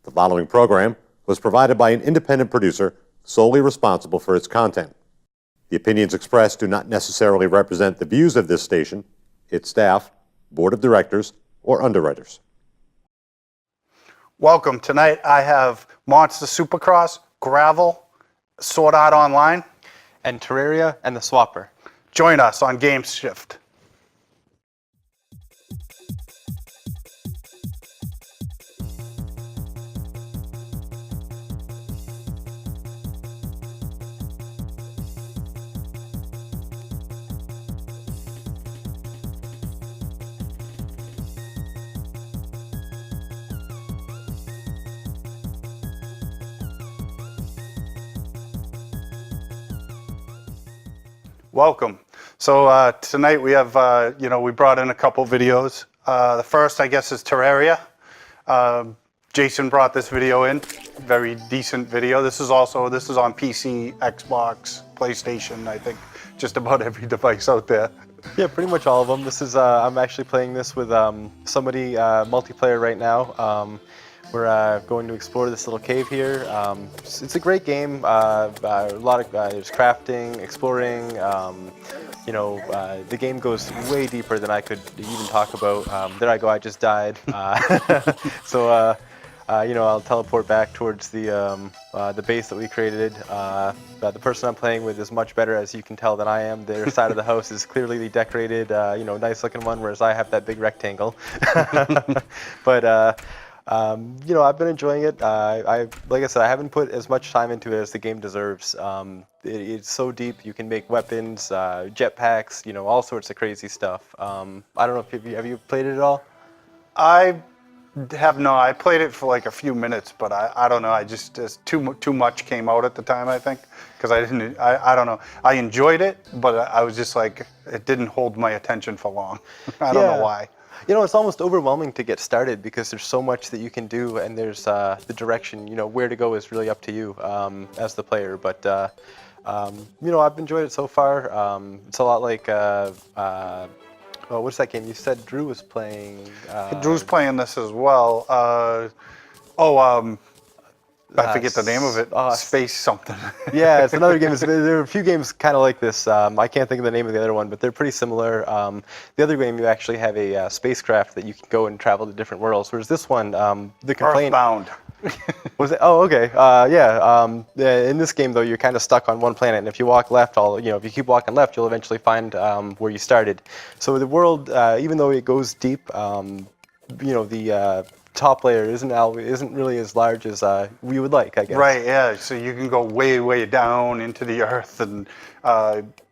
The following program was provided by an independent producer solely responsible for its content. The opinions expressed do not necessarily represent the views of this station, its staff, board of directors, or underwriters. Welcome. Tonight I have Monster Supercross, Gravel, Sword Art Online, and Terraria and the Swapper. Join us on GameShift. Welcome. So tonight we have, we brought in a couple videos. The first, I guess, is Terraria. Jason brought this video in. Very decent video. This is on PC, Xbox, PlayStation, I think, just about every device out there. Yeah, pretty much all of them. This is, I'm actually playing this with somebody multiplayer right now. We're going to explore this little cave here. It's a great game. A lot of there's crafting, exploring. The game goes way deeper than I could even talk about. There I go. I just died. I'll teleport back towards the base that we created. The person I'm playing with is much better, as you can tell, than I am. Their side of the house is clearly decorated, nice looking one, whereas I have that big rectangle. But I've been enjoying it. Like I said, I haven't put as much time into it as the game deserves. It's so deep. You can make weapons, jetpacks, all sorts of crazy stuff. I don't know if have you played it at all? I have not. I played it for like a few minutes, but I don't know. I just too much came out at the time, I think, because I don't know. I enjoyed it, but I was just like, it didn't hold my attention for long. I don't know why. It's almost overwhelming to get started because there's so much that you can do, and there's the direction, where to go is really up to you as the player. But, I've enjoyed it so far. It's a lot like, what's that game? You said Drew was playing. Drew's playing this as well. I forget the name of it. Space something. Yeah, it's another game. There are a few games kind of like this. I can't think of the name of the other one, but they're pretty similar. The other game, you actually have a spacecraft that you can go and travel to different worlds, whereas this one, the complaint... Earthbound. Was it? Oh, okay. In this game, though, you're kind of stuck on one planet, and if you walk left, if you keep walking left, you'll eventually find where you started. So the world, even though it goes deep, the top layer isn't really as large as we would like, I guess. Right, yeah. So you can go way, way down into the earth, and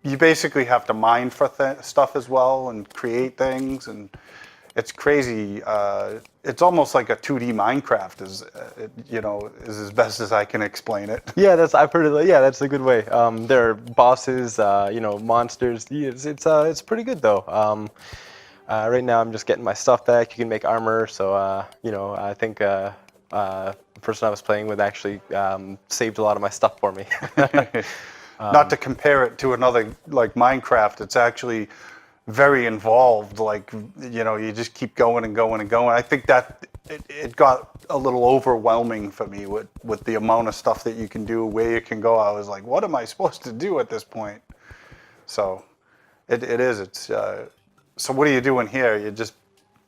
you basically have to mine for stuff as well and create things, and it's crazy. It's almost like a 2D Minecraft is as best as I can explain it. Yeah, I've heard of it. Yeah, that's a good way. There are bosses, monsters. It's pretty good though. Right now I'm just getting my stuff back. You can make armor, so I think the person I was playing with actually saved a lot of my stuff for me. Not to compare it to another like Minecraft, it's actually very involved. Like you just keep going and going and going. I think that it got a little overwhelming for me with the amount of stuff that you can do, where you can go. I was like, what am I supposed to do at this point? So it is. It's. So what are you doing here? You're just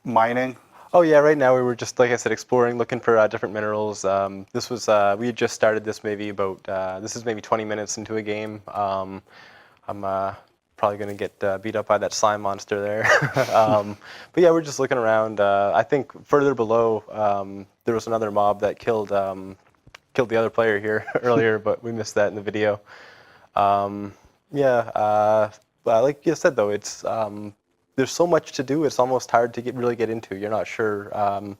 mining? Oh yeah, right now we were just, like I said, exploring, looking for different minerals. This was, we had just started this maybe about, this is maybe 20 minutes into a game. I'm probably going to get beat up by that slime monster there. But yeah, we're just looking around. I think further below, there was another mob that killed the other player here earlier, but we missed that in the video. Like you said though, it's, there's so much to do, it's almost hard to really get into. You're not sure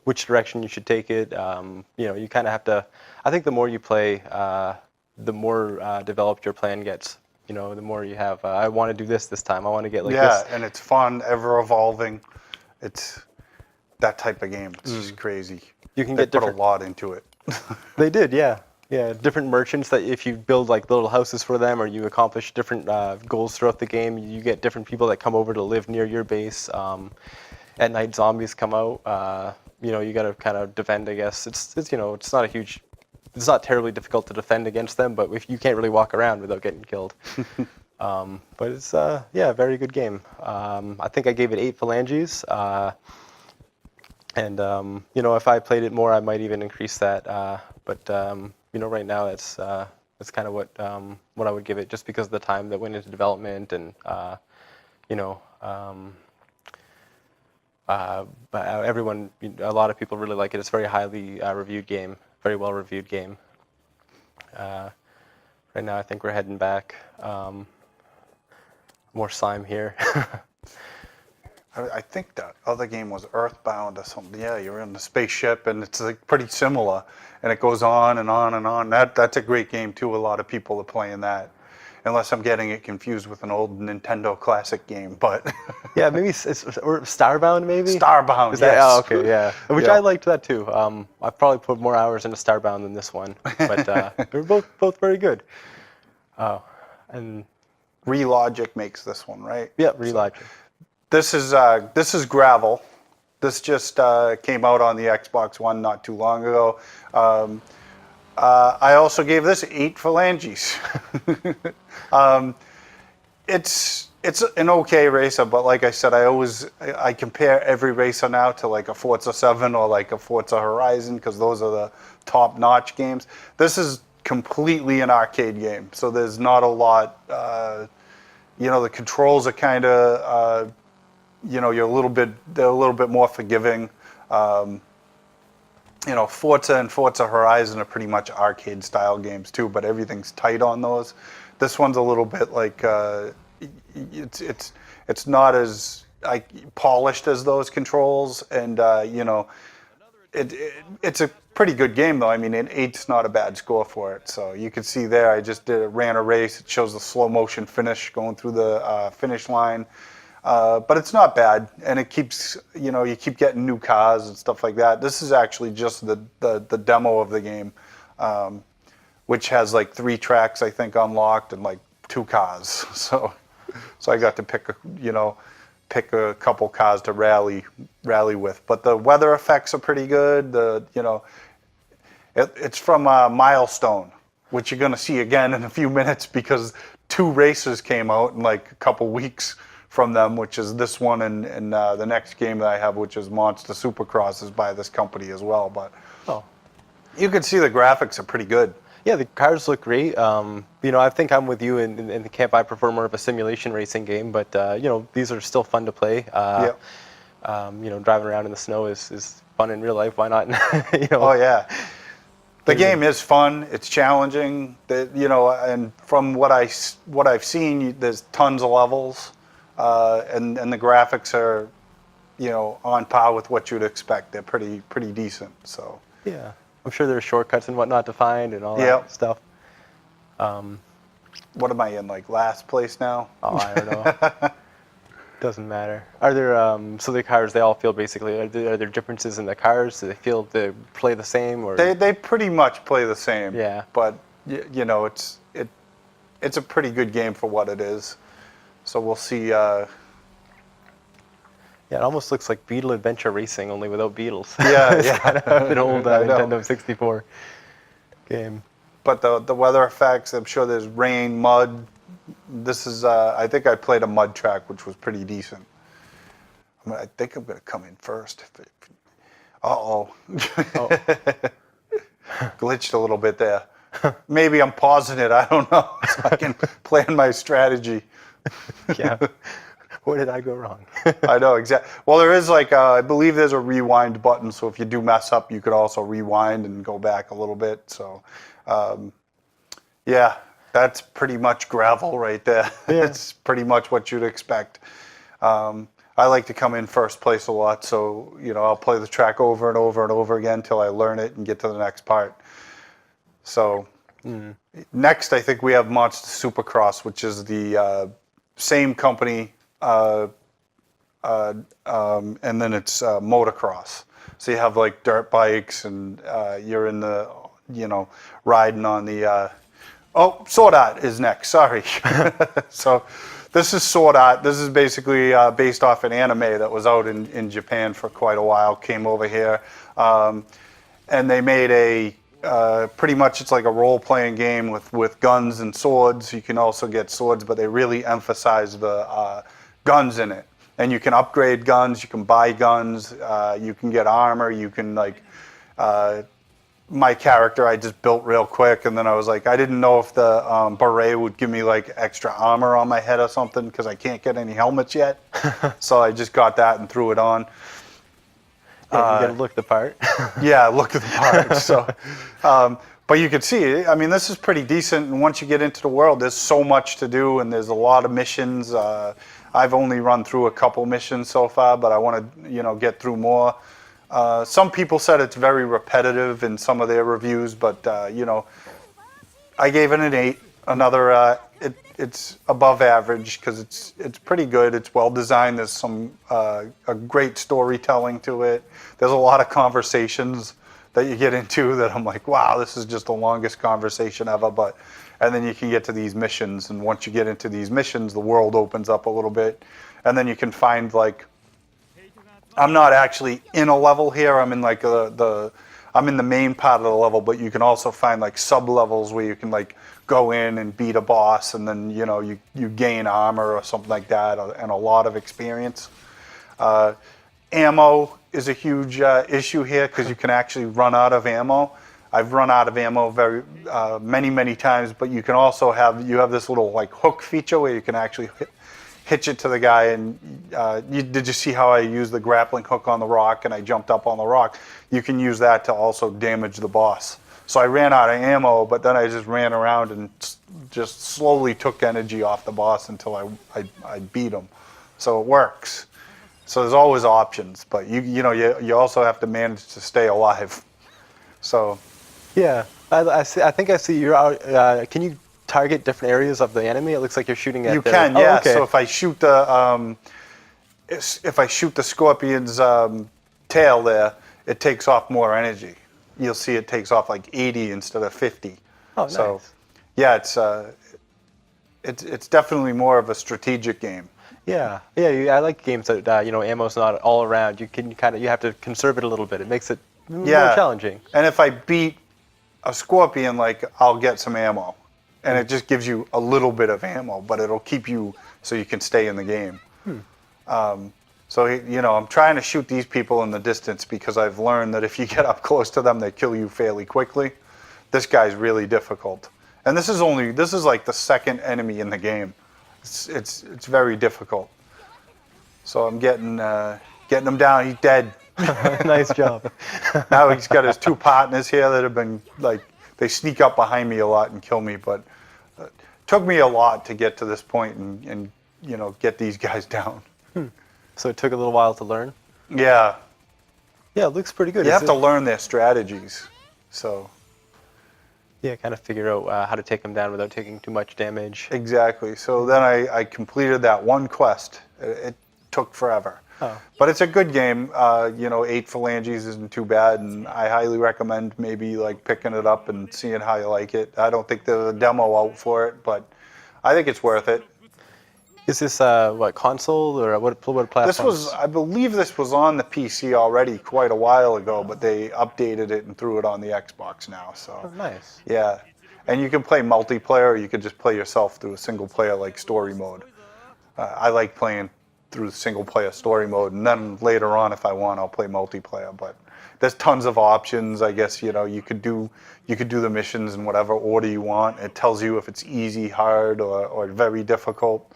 which direction you should take it. You kind of have to, I think the more you play, the more developed your plan gets. The more you have, I want to do this time. I want to get like this. Yeah, and it's fun, ever evolving. It's that type of game. It's just crazy. You can put a lot into it. They did, yeah. Yeah, different merchants that if you build like little houses for them or you accomplish different goals throughout the game, you get different people that come over to live near your base. at night zombies come out. You got to kind of defend, I guess. It's not a huge, it's not terribly difficult to defend against them, but if you can't really walk around without getting killed. But it's a very good game. I think I gave it 8 phalanges. And if I played it more, I might even increase that. But right now that's kind of what I would give it, just because of the time that went into development, and but everyone, a lot of people really like it. It's a very highly reviewed game, very well reviewed game. Right now, I think we're heading back. More slime here. I think the other game was Earthbound or something. Yeah, you're in the spaceship, and it's like pretty similar, and it goes on and on and on. That's a great game too. A lot of people are playing that, unless I'm getting it confused with an old Nintendo classic game. But yeah, maybe or Starbound, maybe. Starbound, Is that, yes. Oh, okay, yeah. Which Yeah. I liked that too. I've probably put more hours into Starbound than this one, but they're both very good. Oh, and Relogic makes this one, right? yeah, Relogic. This is Gravel. This just came out on the Xbox One not too long ago. I also gave this 8 phalanges. It's an okay racer, but like I said, I compare every racer now to like a Forza 7 or like a Forza Horizon, because those are the top-notch games. This is completely an arcade game, so there's not a lot. The controls are kind of. They're a little bit more forgiving. Forza and Forza Horizon are pretty much arcade style games too, but everything's tight on those. This one's a little bit like it's not as polished as those controls, and it's a pretty good game though. I mean, an 8's not a bad score for it. So you can see there, I just ran a race. It shows the slow motion finish going through the finish line. But it's not bad, and it keeps, you keep getting new cars and stuff like that. This is actually just the demo of the game, which has like 3 tracks, I think, unlocked, and like 2 cars. So I got to pick a couple cars to rally with. But the weather effects are pretty good. It's from Milestone, which you're going to see again in a few minutes, because 2 races came out in like a couple weeks from them, which is this one and the next game that I have, which is Monster Supercross, is by this company as well. But you can see the graphics are pretty good. Yeah, the cars look great. I think I'm with you in the camp. I prefer more of a simulation racing game, but these are still fun to play. Driving around in the snow is fun in real life. Why not? Oh yeah. The game is fun. It's challenging. And from what I've seen, there's tons of levels. And the graphics are, on par with what you'd expect. They're pretty decent. So yeah, I'm sure there's shortcuts and whatnot to find and all that stuff. What am I in, like last place now? Oh, I don't know. Doesn't matter. Are there so the cars? They all feel basically. Are there differences in the cars? Do they play the same, or They pretty much play the same. Yeah. But it's a pretty good game for what it is. So we'll see. Yeah, it almost looks like Beetle Adventure Racing, only without beetles. Yeah, It's yeah. kind of an old I know. Nintendo 64 game. But the weather effects, I'm sure there's rain, mud. This is, I think I played a mud track, which was pretty decent. I think I'm going to come in first. Uh-oh. Oh. Glitched a little bit there. Maybe I'm pausing it, I don't know, so I can plan my strategy. Yeah. Where did I go wrong? I know, exactly. Well, there is I believe there's a rewind button, so if you do mess up, you could also rewind and go back a little bit. So, yeah, that's pretty much Gravel right there. Yeah. It's pretty much what you'd expect. I like to come in first place a lot, so, I'll play the track over and over and over again until I learn it and get to the next part. So, next, I think we have Monster Supercross, which is the same company, and then it's motocross. So you have like dirt bikes, and you're in the, riding on the. Sword Art is next. Sorry. So This is Sword Art. This is basically based off an anime that was out in Japan for quite a while. Came over here, and they made a pretty much it's like a role-playing game with guns and swords. You can also get swords, but they really emphasize the guns in it. And you can upgrade guns. You can buy guns. You can get armor. You can like. My character I just built real quick, and then I was like, I didn't know if the beret would give me like extra armor on my head or something because I can't get any helmets yet. So I just got that and threw it on. Yeah, you gotta look the part. Yeah, look at the part. So, but you can see, I mean, this is pretty decent. And once you get into the world, there's so much to do, and there's a lot of missions. I've only run through a couple missions so far, but I want to, get through more. Some people said it's very repetitive in some of their reviews, but I gave it an 8. Another, it's above average because it's pretty good. It's well designed. There's some a great storytelling to it. There's a lot of conversations that you get into that I'm like, wow, this is just the longest conversation ever. And then you can get to these missions, and once you get into these missions, the world opens up a little bit, and then you can find like. I'm not actually in a level here. I'm in like I'm in the main part of the level, but you can also find like sub levels where you can like go in and beat a boss, and then you gain armor or something like that, and a lot of experience. Ammo is a huge issue here because you can actually run out of ammo. I've run out of ammo very many times, but you can also have this little like hook feature where you can actually hitch it to the guy, and did you see how I used the grappling hook on the rock and I jumped up on the rock? You can use that to also damage the boss. So I ran out of ammo, but then I just ran around and just slowly took energy off the boss until I beat him. So it works. So there's always options, but you also have to manage to stay alive. So Yeah, I think I see you're out. Can you target different areas of the enemy? It looks like you're shooting at. You can, yeah. Oh, okay. So if I shoot the scorpion's tail there, it takes off more energy. You'll see it takes off like 80 instead of 50. Oh, nice. So, yeah, it's definitely more of a strategic game. Yeah. I like games that ammo's not all around. You can you have to conserve it a little bit. It makes it more challenging. And if I beat a scorpion, like I'll get some ammo. And it just gives you a little bit of ammo, but it'll keep you so you can stay in the game. So, I'm trying to shoot these people in the distance because I've learned that if you get up close to them, they kill you fairly quickly. This guy's really difficult. And this is like the second enemy in the game. It's very difficult. So I'm getting him down. He's dead. Nice job. Now he's got his 2 partners here that have been like, they sneak up behind me a lot and kill me, but it took me a lot to get to this point and get these guys down. So it took a little while to learn? Yeah. Yeah, it looks pretty good. You have to learn their strategies. So. Yeah, kind of figure out how to take them down without taking too much damage. Exactly. So then I completed that one quest. It took forever. Oh. But it's a good game. 8 phalanges isn't too bad, and I highly recommend maybe like picking it up and seeing how you like it. I don't think there's a demo out for it, but I think it's worth it. Is this console or what platform? I believe this was on the PC already quite a while ago, but they updated it and threw it on the Xbox now. So. Oh, nice. Yeah, and you can play multiplayer, or you can just play yourself through a single player like story mode. I like playing through single player story mode, and then later on, if I want, I'll play multiplayer. But there's tons of options. I guess you could do the missions in whatever order you want. It tells you if it's easy, hard, or very difficult.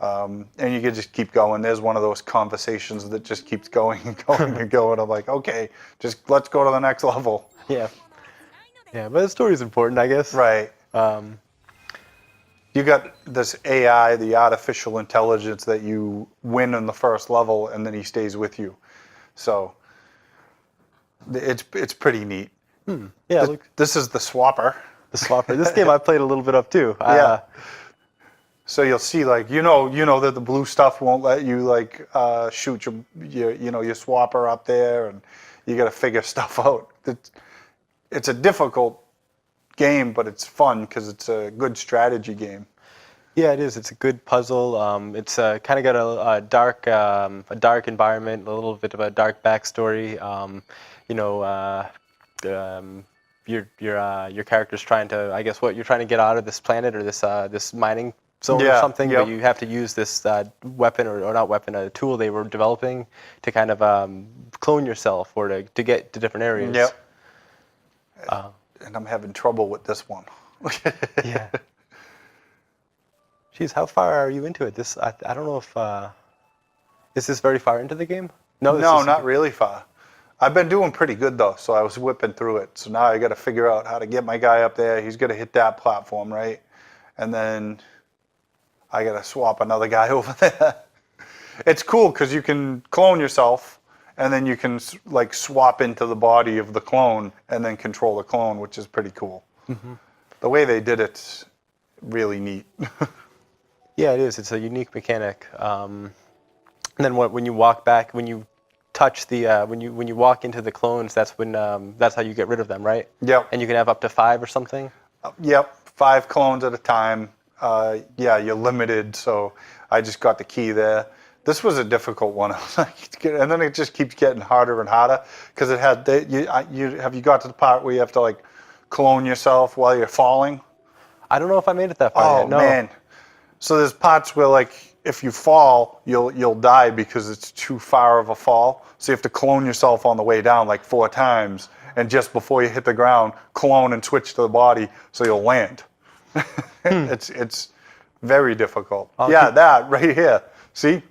And you can just keep going. There's one of those conversations that just keeps going and going and going. I'm like, okay, just let's go to the next level. Yeah, but the story's important, I guess. Right. You got this AI, the artificial intelligence that you win in the first level, and then he stays with you. So it's pretty neat. Yeah. This is the swapper. The swapper. This game I played a little bit of too. Yeah. So you'll see, like, you know that the blue stuff won't let you like shoot your swapper up there, and you got to figure stuff out. It's a difficult game, but it's fun because it's a good strategy game. Yeah, it is. It's a good puzzle. It's kind of got a dark environment, a little bit of a dark backstory. You know, your character's trying to, I guess, what you're trying to get out of this planet or this mining zone or Yeah, something, but yep. you have to use this weapon or not weapon, a tool they were developing to kind of clone yourself or to get to different areas. Yep. And I'm having trouble with this one. Yeah. Jeez, how far are you into it? I don't know if is this very far into the game? No, this No, is not really far. I've been doing pretty good though, so I was whipping through it. So now I got to figure out how to get my guy up there. He's got to hit that platform, right? And then I got to swap another guy over there. It's cool because you can clone yourself, and then you can like swap into the body of the clone and then control the clone, which is pretty cool. The way they did it's really neat. Yeah, it is. It's a unique mechanic. And then when you walk back, when you touch the when you walk into the clones, that's how you get rid of them, right? Yep. And you can have up to 5 or something. Yep, 5 clones at a time. Yeah, you're limited, so I just got the key there. This was a difficult one. I was like, and then it just keeps getting harder and harder because it had. Have you got to the part where you have to like clone yourself while you're falling? I don't know if I made it that far Oh yet. No. man! So there's parts where like if you fall, you'll die because it's too far of a fall. So you have to clone yourself on the way down like 4 times, and just before you hit the ground, clone and switch to the body so you'll land. It's very difficult. Yeah, that right here. See?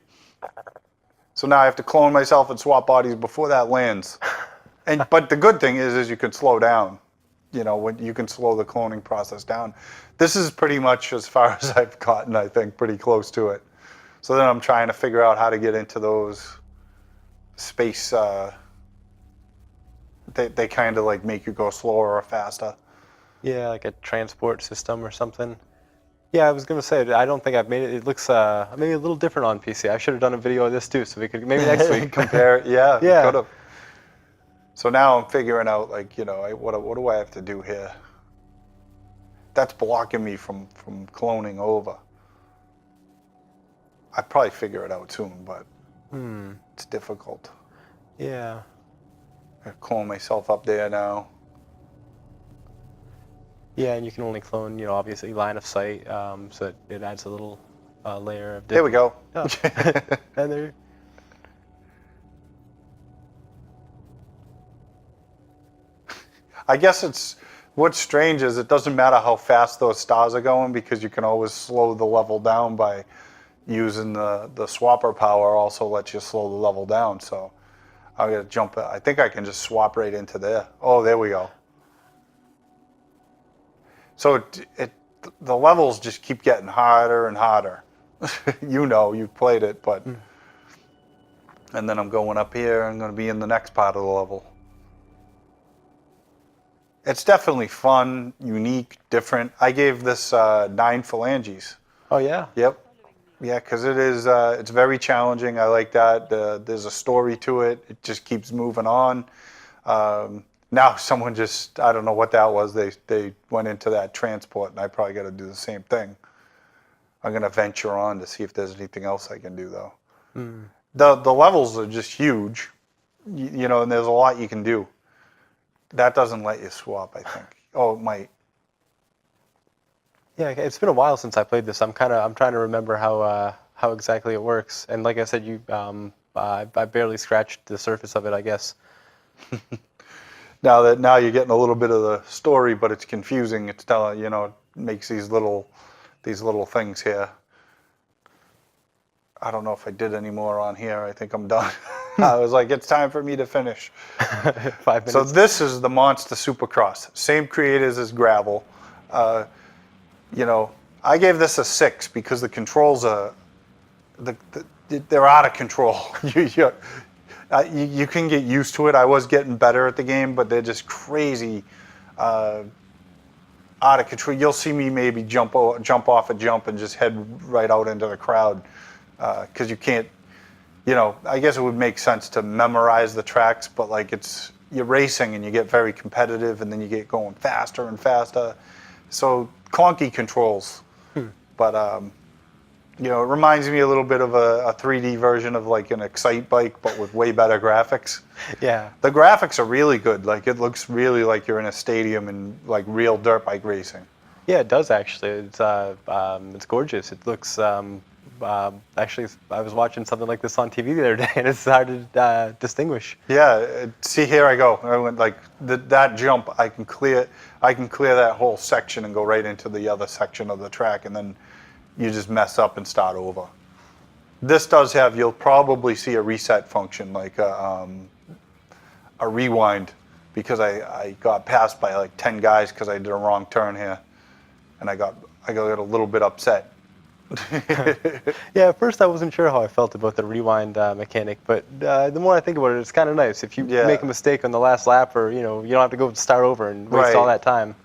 So now I have to clone myself and swap bodies before that lands. But the good thing is you can slow down. You know, when you can slow the cloning process down. This is pretty much as far as I've gotten, I think, pretty close to it. So then I'm trying to figure out how to get into those space. They kind of like make you go slower or faster. Yeah, like a transport system or something. Yeah, I was gonna say I don't think I've made it. It looks maybe a little different on PC. I should have done a video of this too, so we could maybe next week Compare it. Yeah, Yeah. could have. So now I'm figuring out, like, you know, what do I have to do here? That's blocking me from cloning over. I'd probably figure it out soon, but it's difficult. Yeah. I clone myself up there now. Yeah, and you can only clone, obviously line of sight, so it adds a little layer of. There we go. Oh. And there. I guess what's strange is it doesn't matter how fast those stars are going because you can always slow the level down by using the swapper power also lets you slow the level down. So I'm gonna jump. I think I can just swap right into there. Oh, there we go. So the levels just keep getting harder and harder. You've played it, but and then I'm going up here. I'm going to be in the next part of the level. It's definitely fun, unique, different. I gave this 9 phalanges. Oh yeah. Yep. Yeah, because it's very challenging. I like that. There's a story to it. It just keeps moving on. Now someone I don't know what that was. They went into that transport, and I probably got to do the same thing. I'm going to venture on to see if there's anything else I can do, though. The levels are just huge, and there's a lot you can do. That doesn't let you swap, I think. Oh, it might. Yeah, it's been a while since I played this. I'm trying to remember how exactly it works. And like I said, I barely scratched the surface of it, I guess. Now you're getting a little bit of the story, but it's confusing. It's telling, it makes these little things here. I don't know if I did any more on here. I think I'm done. I was like, it's time for me to finish. 5 minutes. So this is the Monster Supercross. Same creators as Gravel. I gave this a 6 because the controls are, they're out of control. You can get used to it. I was getting better at the game, but they're just crazy, out of control. You'll see me maybe jump off a jump and just head right out into the crowd, because you can't. I guess it would make sense to memorize the tracks, but like you're racing and you get very competitive, and then you get going faster and faster. So clunky controls, But you know, it reminds me a little bit of a 3D version of like an Excite bike, but with way better graphics. Yeah. The graphics are really good. Like it looks really like you're in a stadium and like real dirt bike racing. Yeah, it does actually. It's gorgeous. It looks. Actually, I was watching something like this on TV the other day, and it's hard to distinguish. Yeah, see, here I go. I went like that jump. I can clear that whole section and go right into the other section of the track, and then you just mess up and start over. This does have. You'll probably see a reset function, like a rewind, because I got passed by like 10 guys because I did a wrong turn here, and I got a little bit upset. Yeah, at first I wasn't sure how I felt about the rewind mechanic, but the more I think about it, it's kind of nice. If you make a mistake on the last lap, or you don't have to go start over and waste all that time.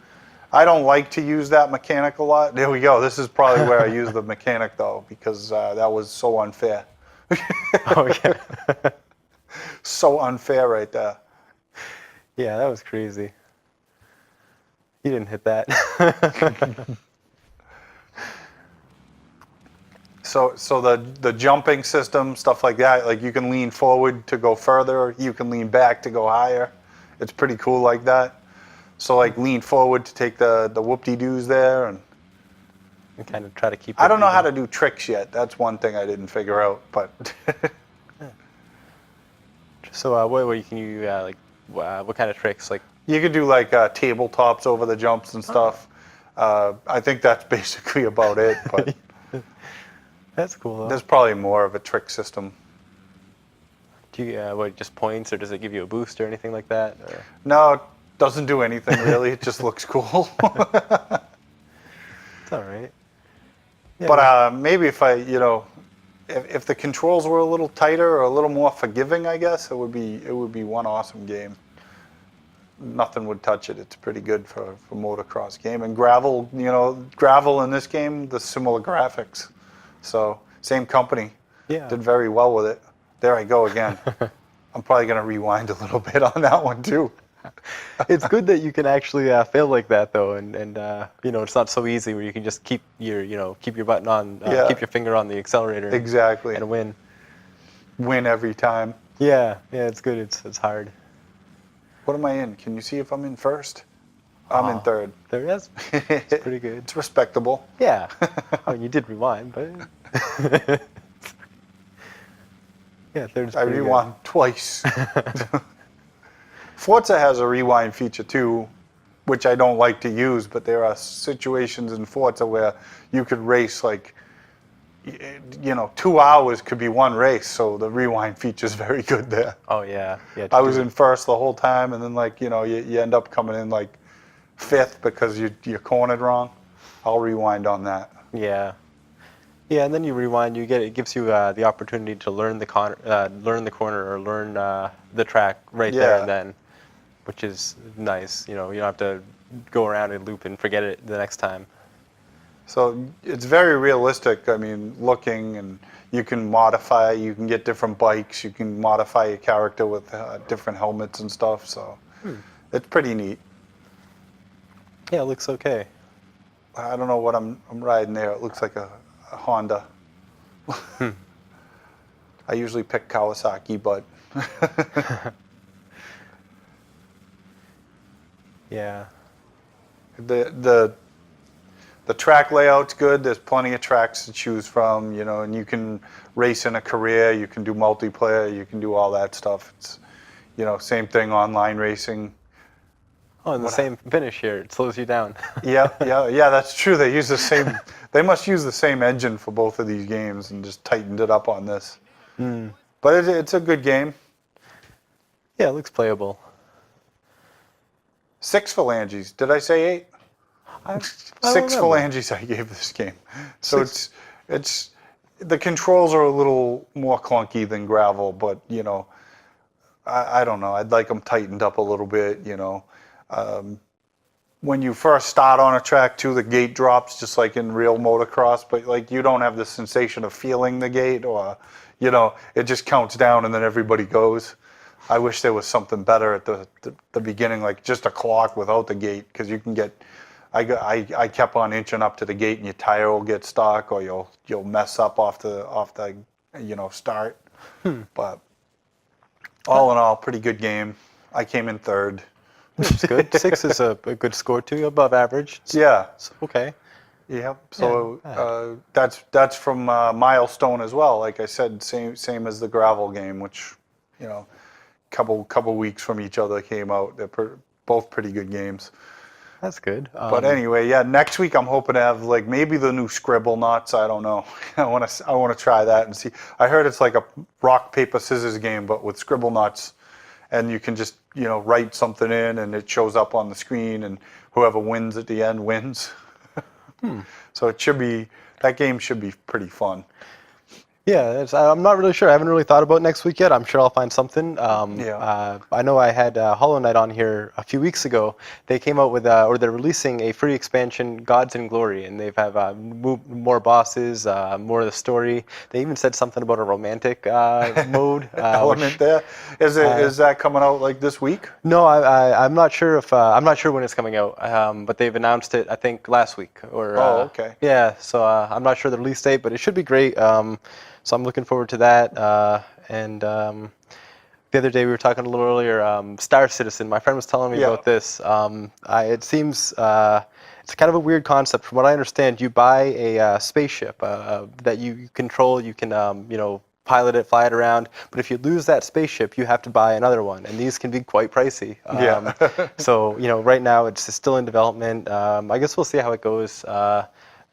I don't like to use that mechanic a lot. There we go. This is probably where I use the mechanic though, because that was so unfair. Oh yeah. So unfair right there. Yeah, that was crazy. You didn't hit that. So the jumping system, stuff like that, like you can lean forward to go further, you can lean back to go higher. It's pretty cool like that. So like lean forward to take the whoop-de-doos there, and kind of try to keep. I don't know how to do tricks yet. That's one thing I didn't figure out. But so what can you what kind of tricks like? you could do like tabletops over the jumps and stuff. I think that's basically about it. But That's cool. Though. there's probably more of a trick system. Do you just points, or does it give you a boost or anything like that? Or? No, it doesn't do anything really. It just looks cool. It's all right. Yeah, But maybe if if the controls were a little tighter or a little more forgiving, I guess it would be one awesome game. Nothing would touch it. It's pretty good for motocross game. And gravel, gravel in this game, the similar graphics. So same company. Yeah. Did very well with it. There I go again. I'm probably gonna rewind a little bit on that one too. It's good that you can actually fail like that though, and it's not so easy where you can just keep your button on, keep your finger on the accelerator. Exactly. And win. Win every time. Yeah, it's good. It's hard. What am I in? Can you see if I'm in first? I'm in third. Third, yes. It's pretty good. It's respectable. Yeah. Oh, you did rewind, but yeah, third's I pretty rewound twice. Forza has a rewind feature too, which I don't like to use, but there are situations in Forza where you could race like, 2 hours could be one race, so the rewind feature is very good there. Oh yeah. I was in first the whole time, and then you end up coming in like fifth because you're cornered wrong. I'll rewind on that. Yeah. Yeah, and then you rewind. It gives you the opportunity to learn the corner, or learn the track right there and then, which is nice. You don't have to go around and loop and forget it the next time. So it's very realistic. I mean, looking, and you can modify. You can get different bikes. You can modify your character with different helmets and stuff. So it's pretty neat. Yeah, it looks okay. I don't know what I'm riding there. It looks like a Honda. I usually pick Kawasaki, but yeah. The track layout's good. There's plenty of tracks to choose from, and you can race in a career. You can do multiplayer. You can do all that stuff. It's, same thing, online racing. Oh, and the same finish here. It slows you down. Yeah. That's true. They use the same. They must use the same engine for both of these games and just tightened it up on this. But it's a good game. Yeah, it looks playable. 6 phalanges. Did I say 8? I 6 remember. phalanges I gave this game. So it's the controls are a little more clunky than gravel, but I don't know. I'd like them tightened up a little bit. When you first start on a track too, the gate drops just like in real motocross, but like you don't have the sensation of feeling the gate, or it just counts down and then everybody goes. I wish there was something better at the beginning, like just a clock without the gate, because you can get I kept on inching up to the gate, and your tire will get stuck, or you'll mess up off the start. But all in all, pretty good game. I came in third. It's good. 6 is a good score too, above average. Yeah. It's okay. Yep. So not that's from Milestone as well. Like I said, same as the gravel game, which couple weeks from each other came out. They're both pretty good games. That's good. But anyway, yeah, next week I'm hoping to have like maybe the new Scribble Knots. I don't know. I want to try that and see. I heard it's like a rock paper scissors game, but with Scribble Knots, and you can just write something in, and it shows up on the screen, and whoever wins at the end wins. So that game should be pretty fun. Yeah, I'm not really sure. I haven't really thought about next week yet. I'm sure I'll find something. I know I had Hollow Knight on here a few weeks ago. They came out with, or they're releasing a free expansion, Gods and Glory, and they've have more bosses, more of the story. They even said something about a romantic mode. Element there. Is that coming out like this week? No, I'm not sure if I'm not sure when it's coming out. But they've announced it, I think, last week. Or okay. Yeah, so I'm not sure the release date, but it should be great. So I'm looking forward to that. And the other day we were talking a little earlier, Star Citizen. My friend was telling me about this. It seems it's kind of a weird concept. From what I understand, you buy a spaceship that you control. You can pilot it, fly it around. But if you lose that spaceship, you have to buy another one, and these can be quite pricey. So right now it's still in development. I guess we'll see how it goes.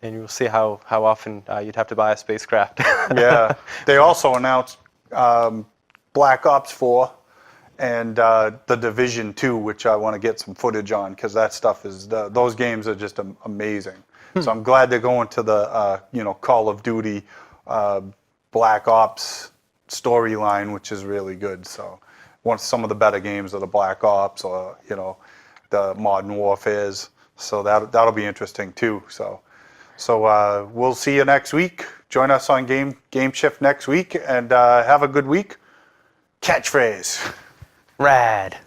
And you'll see how often you'd have to buy a spacecraft. Yeah. They also announced Black Ops 4 and The Division 2, which I want to get some footage on, because that stuff those games are just amazing. So I'm glad they're going to the Call of Duty Black Ops storyline, which is really good. So some of the better games are the Black Ops, or the Modern Warfares. So that'll be interesting too. So we'll see you next week. Join us on GameShift next week, and have a good week. Catchphrase. Rad.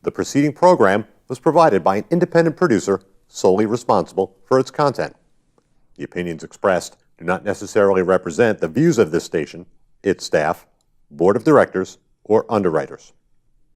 The preceding program was provided by an independent producer solely responsible for its content. The opinions expressed do not necessarily represent the views of this station, its staff, board of directors, or underwriters.